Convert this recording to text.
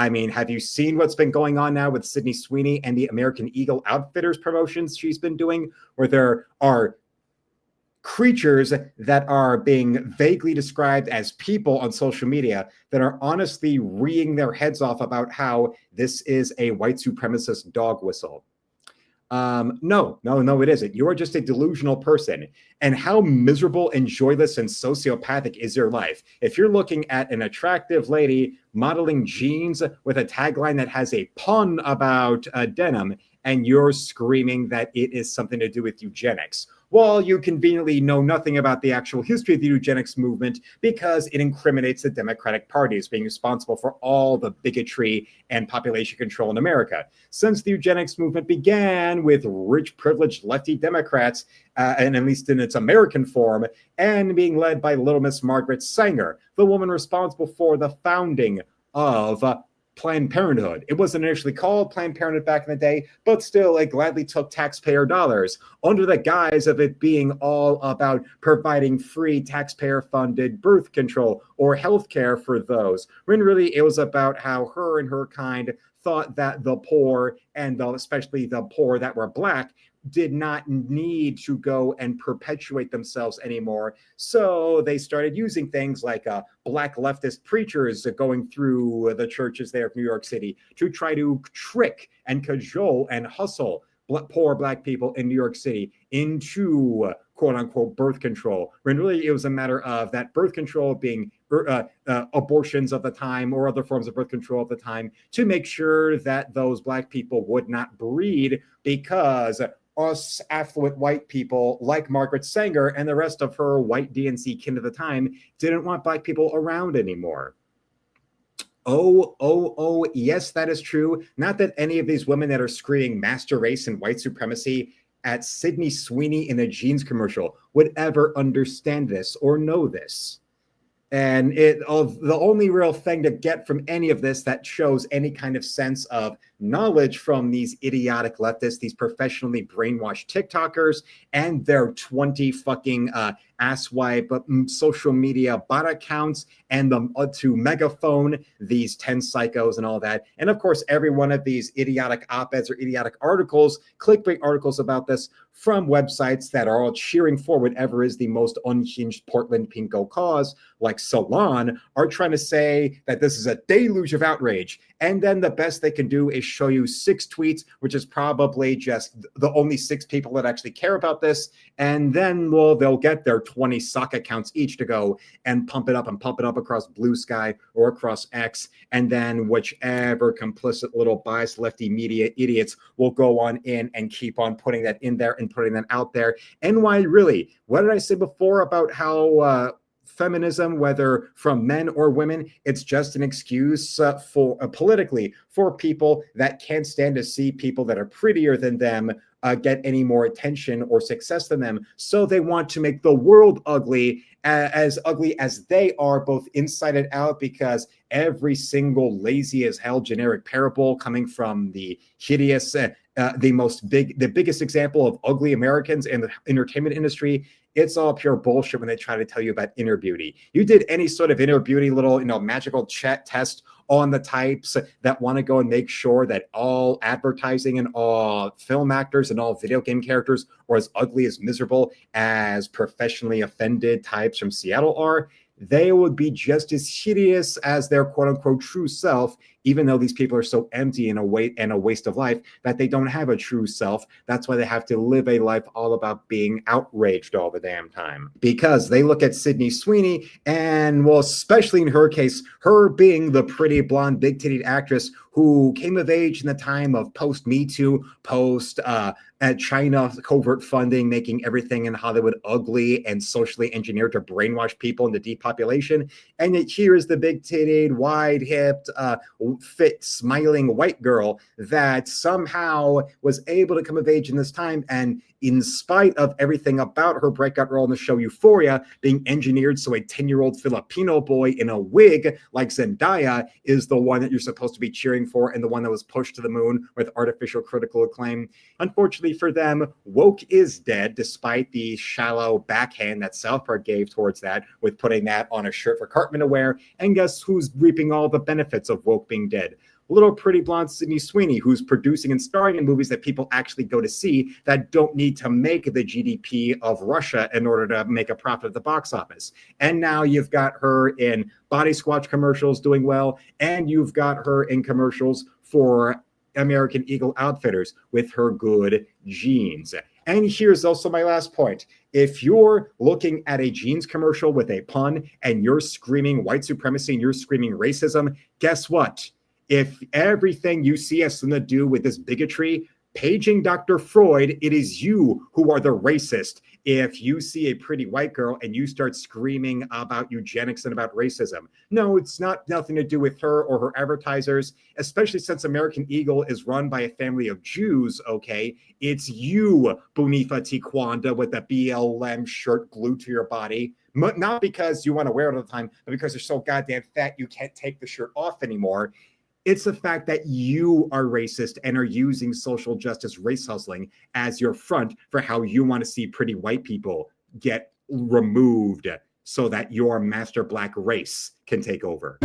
I mean, have you seen what's been going on now with Sydney Sweeney and the American Eagle Outfitters promotions she's been doing, where there are creatures that are being vaguely described as people on social media that are honestly reeing their heads off about how this is a white supremacist dog whistle. No, it isn't. You're just a delusional person. And how miserable and joyless and sociopathic is your life? If you're looking at an attractive lady modeling jeans with a tagline that has a pun about denim, and you're screaming that it is something to do with eugenics, well, you conveniently know nothing about the actual history of the eugenics movement because it incriminates the Democratic Party as being responsible for all the bigotry and population control in America. Since the eugenics movement began with rich, privileged lefty Democrats, and at least in its American form, and being led by Little Miss Margaret Sanger, the woman responsible for the founding of Planned Parenthood. It wasn't initially called Planned Parenthood back in the day, but still it gladly took taxpayer dollars under the guise of it being all about providing free taxpayer-funded birth control or health care for those, when really it was about how her and her kind thought that the poor, and especially the poor that were Black, did not need to go and perpetuate themselves anymore. So they started using things like Black leftist preachers going through the churches there of New York City to try to trick and cajole and hustle poor Black people in New York City into quote unquote birth control, when really it was a matter of that birth control being abortions of the time or other forms of birth control at the time to make sure that those Black people would not breed, because us affluent white people like Margaret Sanger and the rest of her white DNC kin at the time didn't want Black people around anymore. Oh, yes, that is true. Not that any of these women that are screaming master race and white supremacy at Sydney Sweeney in a jeans commercial would ever understand this or know this. And the only real thing to get from any of this that shows any kind of sense of knowledge from these idiotic leftists, these professionally brainwashed TikTokers, and their 20 fucking asswipe social media bot accounts, and to megaphone these 10 psychos and all that. And of course, every one of these idiotic op-eds or idiotic articles, clickbait articles about this from websites that are all cheering for whatever is the most unhinged Portland Pinko cause, like Salon, are trying to say that this is a deluge of outrage. And then the best they can do is show you 6 tweets, which is probably just the only 6 people that actually care about this. And then, well, they'll get their 20 sock accounts each to go and pump it up across Blue Sky or across X. And then whichever complicit little biased lefty media idiots will go on in and keep on putting that in there and putting that out there. And why really? What did I say before about how feminism, whether from men or women, it's just an excuse for politically for people that can't stand to see people that are prettier than them get any more attention or success than them. So they want to make the world ugly as they are, both inside and out, because every single lazy as hell generic parable coming from the hideous, the biggest example of ugly Americans in the entertainment industry, it's all pure bullshit when they try to tell you about inner beauty. You did any sort of inner beauty little, magical chat test on the types that want to go and make sure that all advertising and all film actors and all video game characters are as ugly, as miserable as professionally offended types from Seattle are, they would be just as hideous as their quote unquote true self, even though these people are so empty and a waste of life that they don't have a true self. That's why they have to live a life all about being outraged all the damn time. Because they look at Sydney Sweeney and, well, especially in her case, her being the pretty blonde, big-titted actress who came of age in the time of post-Me Too, China covert funding, making everything in Hollywood ugly and socially engineered to brainwash people into depopulation. And yet here is the big-titted, wide-hipped, fit, smiling white girl that somehow was able to come of age in this time, and in spite of everything about her breakout role in the show Euphoria being engineered so a 10-year-old Filipino boy in a wig like Zendaya is the one that you're supposed to be cheering for and the one that was pushed to the moon with artificial critical acclaim. Unfortunately for them, woke is dead, despite the shallow backhand that South Park gave towards that with putting that on a shirt for Cartman to wear. And guess who's reaping all the benefits of woke being Walking Dead. Little pretty blonde Sydney Sweeney, who's producing and starring in movies that people actually go to see that don't need to make the GDP of Russia in order to make a profit at the box office. And now you've got her in Body Squatch commercials doing well, and you've got her in commercials for American Eagle Outfitters with her good jeans. And here's also my last point. If you're looking at a jeans commercial with a pun and you're screaming white supremacy and you're screaming racism, guess what? If everything you see has something to do with this bigotry, paging Dr. Freud, it is you who are the racist. If you see a pretty white girl and you start screaming about eugenics and about racism, no, it's nothing to do with her or her advertisers, especially since American Eagle is run by a family of Jews, okay? It's you, Bunifa Tiquanda, with the BLM shirt glued to your body. Not because you want to wear it all the time, but because you're so goddamn fat you can't take the shirt off anymore. It's the fact that you are racist and are using social justice race hustling as your front for how you want to see pretty white people get removed so that your master black race can take over.